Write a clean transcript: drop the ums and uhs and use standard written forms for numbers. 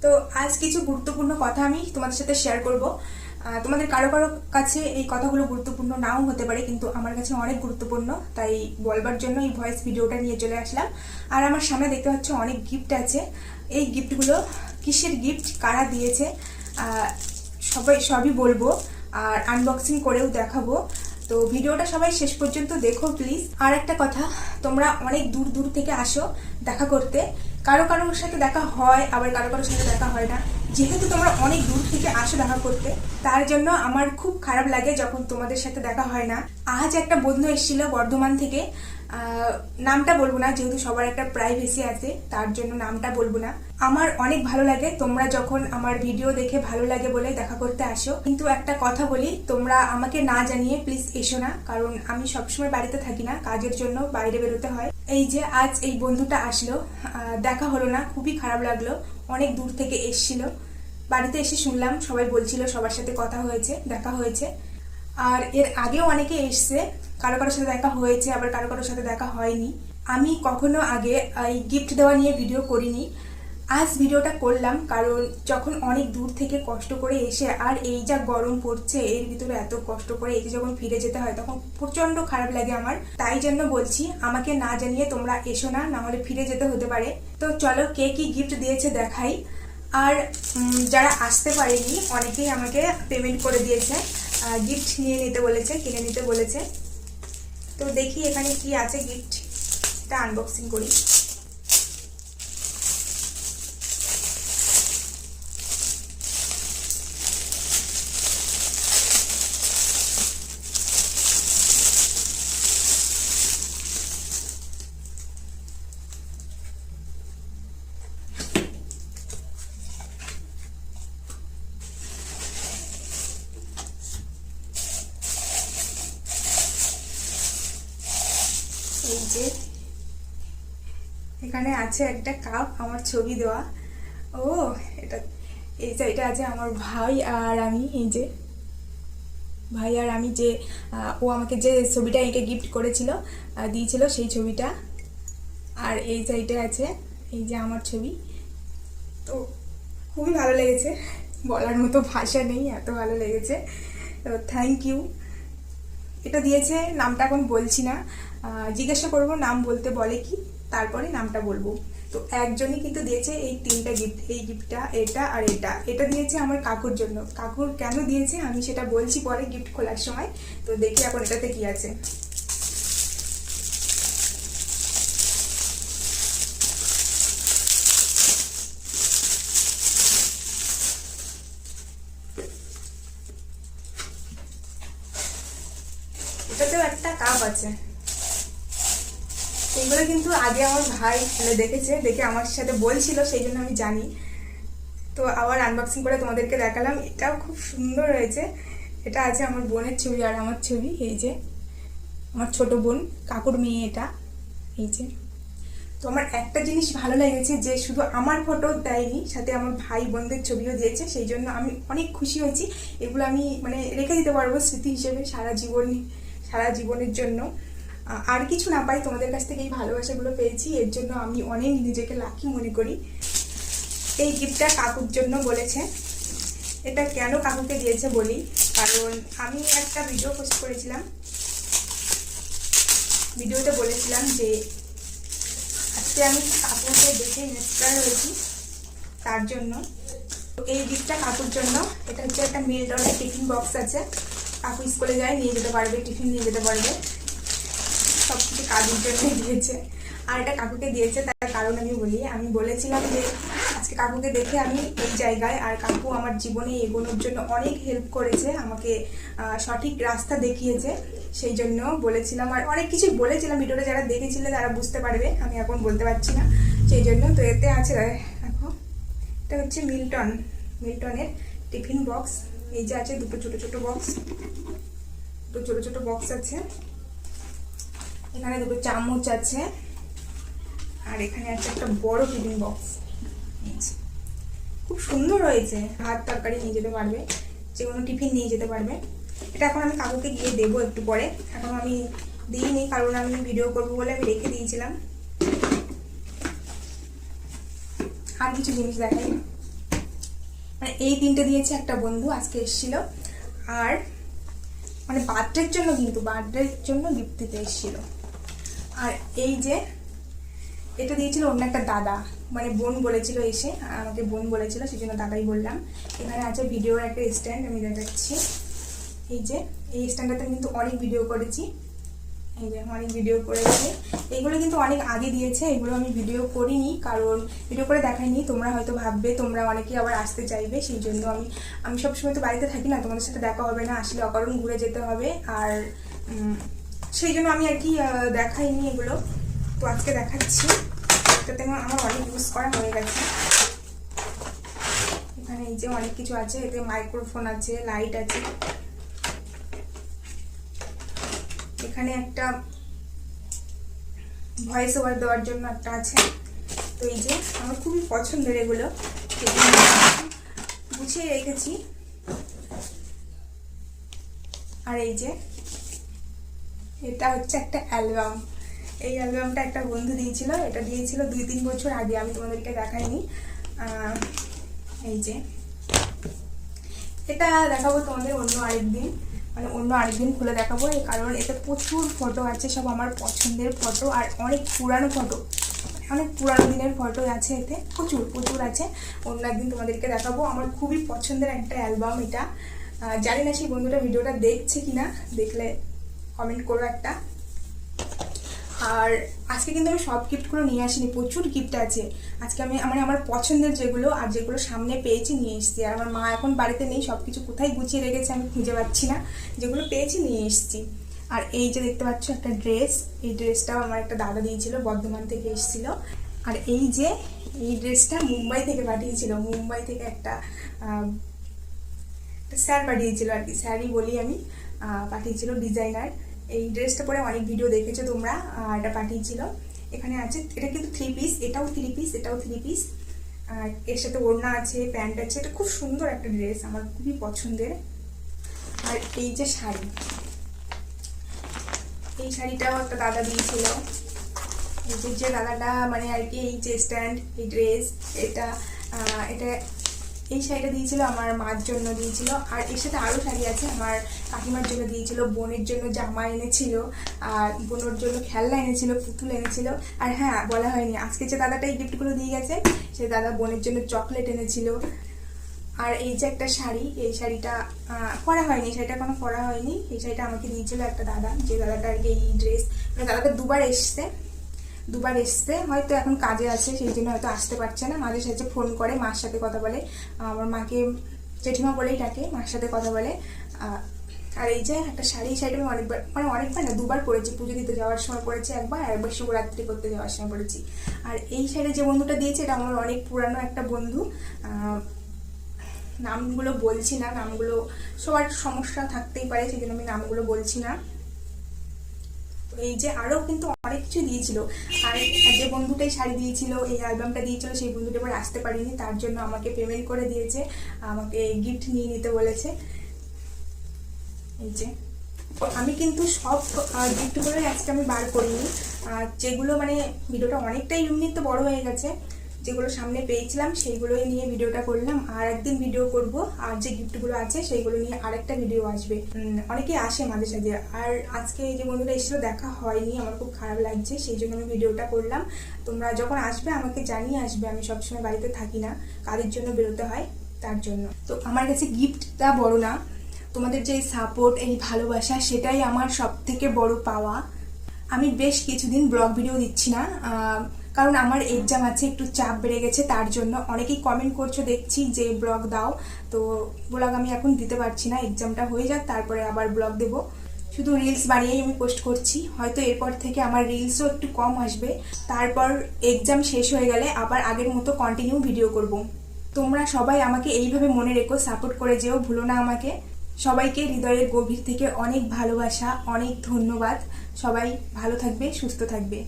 তো আজ কিছু গুরুত্বপূর্ণ কথা আমি তোমাদের সাথে শেয়ার করব। তোমাদের কারো কারো কাছে এই কথাগুলো গুরুত্বপূর্ণ নাও হতে পারে, কিন্তু আমার কাছে অনেক গুরুত্বপূর্ণ, তাই বলবার জন্য এই ভয়েস ভিডিওটা নিয়ে চলে আসলাম। আর আমার সামনে দেখতে পাচ্ছ অনেক গিফট আছে। এই গিফটগুলো কিসের গিফট, কারা দিয়েছে, সবই বলবো আর আনবক্সিং করেও দেখাবো। তো ভিডিওটা সবাই শেষ পর্যন্ত দেখো প্লিজ। আর একটা কথা, তোমরা অনেক দূর দূর থেকে আসো দেখা করতে, কারো কারোর সাথে দেখা হয় আবার কারো কারোর সাথে দেখা হয় না। যেহেতু তোমরা অনেক দূর থেকে আসো দেখা করতে, তার জন্য আমার খুব খারাপ লাগে যখন তোমাদের সাথে দেখা হয় না। আজ একটা বন্ধু এসেছিল বর্ধমান থেকে, নামটা বলবো না যেহেতু সবার একটা প্রাইভেসি আছে, তার জন্য নামটা বলবো না। আমার অনেক ভালো লাগে তোমরা যখন আমার ভিডিও দেখে ভালো লাগে বলে দেখা করতে আসো, কিন্তু একটা কথা বলি, তোমরা আমাকে না জানিয়ে প্লিজ এসো না, কারণ আমি সবসময় বাড়িতে থাকি না, কাজের জন্য বাইরে বেরোতে হয়। এই যে আজ এই বন্ধুটা আসলো, দেখা হলো না, খুবই খারাপ লাগলো। অনেক দূর থেকে এসছিল, বাড়িতে এসে শুনলাম সবাই বলছিল সবার সাথে কথা হয়েছে, দেখা হয়েছে। আর এর আগেও অনেকে এসছে, কারো কারোর সাথে দেখা হয়েছে আবার কারো কারোর সাথে দেখা হয়নি। আমি কখনো আগে এই গিফট দেওয়া নিয়ে ভিডিও করিনি, আজ ভিডিওটা করলাম কারণ যখন অনেক দূর থেকে কষ্ট করে এসে, আর এই যা গরম পড়ছে এর ভিতরে এত কষ্ট করে এসে যখন ফিরে যেতে হয় তখন প্রচন্ড খারাপ লাগে আমার। তাই জন্য বলছি আমাকে না জানিয়ে তোমরা এসো না, না হলে ফিরে যেতে হতে পারে। তো চলো কে কি গিফট দিয়েছে দেখাই। আর যারা আসতে পারেনি অনেকেই আমাকে পেমেন্ট করে দিয়েছে, গিফট নিয়ে নিতে বলেছে, কিনে নিতে বলেছে। তো দেখি এখানে কি আছে, গিফটটা আনবক্সিং করি। এই যে এখানে আছে একটা কাপ, আমার ছবি দেওয়া। ও এটা, এটা আছে আমার ভাই আর আমি। এই যে ভাই আর আমি, যে ও আমাকে যে ছবিটা এঁকে গিফট করেছিল, দিয়েছিল সেই ছবিটা। আর এই সাইডে আছে এই যে আমার ছবি। তো খুবই ভালো লেগেছে, বলার মতো ভাষা নেই, এত ভালো লেগেছে। তো থ্যাংক ইউ। এটা দিয়েছে, নামটা এখন বলছি না, জিজ্ঞাসা করবো নাম বলতে বলে কি, তারপরে নামটা বলবো। তো একজনই কিন্তু দিয়েছে এই তিনটা গিফট, এই গিফটটা, এটা আর এটা দিয়েছে আমার কাকুর জন্য। কাকুর কেন দিয়েছে আমি সেটা বলছি পরে গিফট খোলার সময়। তো দেখি এখন এটাতে কি আছে। এটাতেও একটা কাপ আছে। এগুলো কিন্তু আগে আমার ভাই খুলে দেখেছে, দেখে আমার সাথে বলছিল, সেই জন্য আমি জানি। তো আবার আনবক্সিং করে তোমাদেরকে দেখালাম। এটাও খুব সুন্দর হয়েছে। এটা আছে আমার বোনের ছবি আর আমার ছবি। এই যে আমার ছোট বোন, কাকুর মেয়ে এটা। এই যে, তো আমার একটা জিনিস ভালো লেগেছে যে শুধু আমার ফটো দেয়নি, সাথে আমার ভাই বোনদের ছবিও দিয়েছে, সেই জন্য আমি অনেক খুশি হয়েছি। এগুলো আমি মানে রেখে দিতে পারবো স্মৃতি হিসেবে সারা জীবনের জন্য। আর কিছু না পাই, তোমাদের কাছ থেকে এই ভালোবাসাগুলো পেয়েছি, এর জন্য আমি অনেক নিজেকে লাকি মনে করি। এই গিফটটা কাকুর জন্য বলেছে। এটা কেন কাকুকে দিয়েছে বলি, কারণ আমি একটা ভিডিও পোস্ট করেছিলাম, ভিডিওতে বলেছিলাম যে আজকে আমি কাকুকে দেখে ইন্সপায়ার হয়েছি, তার জন্য। এই গিফটটা কাকুর জন্য। এটা হচ্ছে একটা মিল্টনের টিফিন বক্স আছে, কাকু স্কুলে যায় নিয়ে যেতে পারবে, টিফিন নিয়ে যেতে পারবে, সব কিছু কাজের জন্যই দিয়েছে। আর এটা কাকুকে দিয়েছে, তার কারণ আমি বলি। আমি বলেছিলাম যে আজকে কাকুকে দেখে আমি এই জায়গায়, আর কাকু আমার জীবনে এগোনোর জন্য অনেক হেল্প করেছে, আমাকে সঠিক রাস্তা দেখিয়েছে, সেই জন্য বলেছিলাম। আর অনেক কিছু বলেছিলাম, ভিডিওটা যারা দেখেছিলে তারা বুঝতে পারবে, আমি এখন বলতে পারছি না, সেই জন্য। তো এতে আছে দেখো, এটা হচ্ছে মিল্টনের টিফিন বক্স। এই যে আছে দুটো ছোট ছোট বক্স আছে। এখানে দুটো চামচ আছে, আর এখানে আছে একটা বড় টিফিন বক্স। খুব সুন্দর হয়েছে, ভাত তরকারি নিয়ে যেতে পারবে, যে কোনো টিফিন নিয়ে যেতে পারবে। এটা এখন আমি কাকুকে গিয়ে দেবো একটু পরে, এখন আমি দিইনি কারণ আমি ভিডিও করবো বলে আমি রেখে দিয়েছিলাম। আর কিছু জিনিস দেখাই, মানে এই তিনটে দিয়েছে একটা বন্ধু আজকে এসেছিল, আর মানে বার্থডের জন্য, কিন্তু বার্থডের জন্য গিফট দিতে এসেছিল। আর এই যে এটা দিয়েছিল অন্য একটা দাদা, মানে বোন বলেছিল এসে, আমাকে বোন বলেছিল, সেই জন্য দাদাই বললাম। এখানে আছে ভিডিওর একটা স্ট্যান্ড, আমি দেখাচ্ছি। এই যে এই স্ট্যান্ডটাতে কিন্তু অনেক ভিডিও করেছি, এই যে অনেক ভিডিও করেছি। এইগুলো কিন্তু অনেক আগে দিয়েছে, এগুলো আমি ভিডিও করিনি, কারণ ভিডিও করে দেখাইনি। তোমরা হয়তো ভাববে, তোমরা অনেকেই আবার আসতে চাইবে, সেই জন্য আমি সবসময় তো বাড়িতে থাকি না, তোমাদের সাথে দেখা হবে না, আসলে অকারণ ঘুরে যেতে হবে, আর সেই জন্য আমি আর কি দেখাইনি এগুলো। তো আজকে দেখাচ্ছি, এটাতে আমার অনেক ইউজ করা হয়ে গেছে। এখানে এই যে অনেক কিছু আছে, এতে মাইক্রোফোন আছে, লাইট আছে, এখানে একটা ভয়েস ওভার দেওয়ার জন্য একটা আছে। তো এই যে আমার খুবই পছন্দের এগুলো, গুছিয়ে রেখেছি। আর এই যে এটা হচ্ছে একটা অ্যালবাম, এই অ্যালবামটা একটা বন্ধু দিয়েছিল, এটা দিয়েছিল 2-3 বছর আগে, আমি তোমাদেরকে দেখাইনি। এই যে এটা দেখাবো তোমাদের অন্য আরেকদিন, মানে অন্য আরেকদিন খুলে দেখাবো, কারণ এতে প্রচুর ফটো আছে, সব আমার পছন্দের ফটো, আর অনেক পুরানো ফটো, অনেক পুরানো দিনের ফটো আছে এতে, প্রচুর প্রচুর আছে। অন্য একদিন তোমাদেরকে দেখাবো। আমার খুবই পছন্দের একটা অ্যালবাম এটা। জানি না সেই বন্ধুটা ভিডিওটা দেখছে কিনা, দেখলে কমেন্ট করো একটা। আর আজকে কিন্তু আমি সব গিফটগুলো নিয়ে আসিনি, প্রচুর গিফট আছে আজকে। আমি আমার পছন্দের যেগুলো, আর যেগুলো সামনে পেয়েছি নিয়ে এসেছি। আর আমার মা এখন বাড়িতে নেই, সব কিছু কোথায় গুছিয়ে রেখেছে আমি খুঁজে পাচ্ছি না, যেগুলো পেয়েছি নিয়ে এসেছি। আর এই যে দেখতে পাচ্ছ একটা ড্রেস, এই ড্রেসটাও আমার একটা দাদা দিয়েছিল, বর্ধমান থেকে এসেছিল। আর এই যে এই ড্রেসটা মুম্বাই থেকে পাঠিয়েছিল, মুম্বাই থেকে একটা স্যার পাঠিয়েছিল, আর কি স্যারই বলি আমি, পাঠিয়েছিল ডিজাইনার। এই ড্রেসটা পরে অনেক ভিডিও দেখেছো তোমরা, এটা পাঠিয়েছিল। এখানে আছে, এটা কিন্তু 3 পিস, এটাও 3 পিস, এটাও 3 পিস, আর এর সাথে ওড়না আছে, প্যান্ট আছে। এটা খুব সুন্দর একটা ড্রেস, আমার খুবই পছন্দের। আর এই যে শাড়ি, এই শাড়িটাও একটা দাদা দিয়েছিল। এই যে দাদাটা মানে আর কি, এই যে স্ট্যান্ড, এই ড্রেস, এটা এই শাড়িটা দিয়েছিল আমার মার জন্য দিয়েছিল। আর এর সাথে আরও শাড়ি আছে, আমার কাকিমার জন্য দিয়েছিল, বোনের জন্য জামা এনেছিল, আর বোনের জন্য খেলনা এনেছিল, পুতুল এনেছিল। আর হ্যাঁ, বলা হয়নি, আজকে যে দাদাটা এই গিফটগুলো দিয়ে গেছে, সে দাদা বোনের জন্য চকলেট এনেছিল। আর এই যে একটা শাড়ি, এই শাড়িটা পরা হয়নি, শাড়িটা এখনো পরা হয়নি। এই শাড়িটা আমাকে দিয়েছিল একটা দাদা, যে দাদাটা আর কি এই ড্রেস, মানে দাদাটা দুবার এসছে, হয়তো এখন কাজে আছে, সেই জন্য হয়তো আসতে পারছে না। মাঝে সাঝে ফোন করে, মার সাথে কথা বলে, আমার মাকে জেঠিমা বলেই ডাকে, মার সাথে কথা বলে। আর এই যে একটা শাড়ি, শাড়িটা আমি অনেকবার না, দুবার পরেছি। পুজো দিতে যাওয়ার সময় পরেছি একবার, আর একবার শিবরাত্রি করতে যাওয়ার সময় পরেছি। আর এই শাড়ি যে বন্ধুটা দিয়েছে, এটা আমার অনেক পুরানো একটা বন্ধু। নামগুলো বলছি না, নামগুলো সবার সমস্যা থাকতেই পারে, সেই জন্য আমি নামগুলো বলছি না। এই যে আরও কিন্তু অনেক কিছু দিয়েছিল। আর যে বন্ধুটাই শাড়ি দিয়েছিল, এই অ্যালবামটা দিয়েছিল, সেই বন্ধুটা এবার আসতে পারিনি, তার জন্য আমাকে পেমেন্ট করে দিয়েছে, আমাকে গিফট নিয়ে নিতে বলেছে। এই যে আমি কিন্তু সব গিফটগুলোই আজকে আমি বার করিনি, যেগুলো মানে ভিডিওটা অনেকটাই এমনিতে বড় হয়ে গেছে, যেগুলো সামনে পেয়েছিলাম সেইগুলোই নিয়ে ভিডিওটা করলাম। আর একদিন ভিডিও করব, আর যে গিফটগুলো আছে সেইগুলো নিয়ে আরেকটা ভিডিও আসবে। অনেকেই আসে মাঝে সাঝে, আর আজকে এই যে বন্ধুরা এসেছিল দেখা হয়নি, আমার খুব খারাপ লাগছে, সেই জন্য আমি ভিডিওটা করলাম। তোমরা যখন আসবে আমাকে জানিয়ে আসবে, আমি সবসময় বাড়িতে থাকি না, কাজের জন্য বেরোতে হয়, তার জন্য। তো আমার কাছে গিফটটা বড় না, তোমাদের যে সাপোর্ট, এই ভালোবাসা, সেটাই আমার সব থেকে বড় পাওয়া। আমি বেশ কিছুদিন ব্লগ ভিডিও দিচ্ছি না, কারণ আমার এক্সাম আছে, একটু চাপ বেড়ে গেছে, তার জন্য। অনেকেই কমেন্ট করছো দেখছি যে ব্লগ দাও, তো ব্লগ আমি এখন দিতে পারছি না, এক্সামটা হয়ে যাক, তারপরে আবার ব্লগ দেবো। শুধু রিলস বানিয়েই আমি পোস্ট করছি, হয়তো এরপর থেকে আমার রিলসও একটু কম আসবে, তারপর এক্সাম শেষ হয়ে গেলে আবার আগের মতো কন্টিনিউ ভিডিও করব। তোমরা সবাই আমাকে এইভাবে মনে রেখো, সাপোর্ট করে যেও, ভুলো না আমাকে। সবাইকে হৃদয়ের গভীর থেকে অনেক ভালোবাসা, অনেক ধন্যবাদ। সবাই ভালো থাকবে, সুস্থ থাকবে।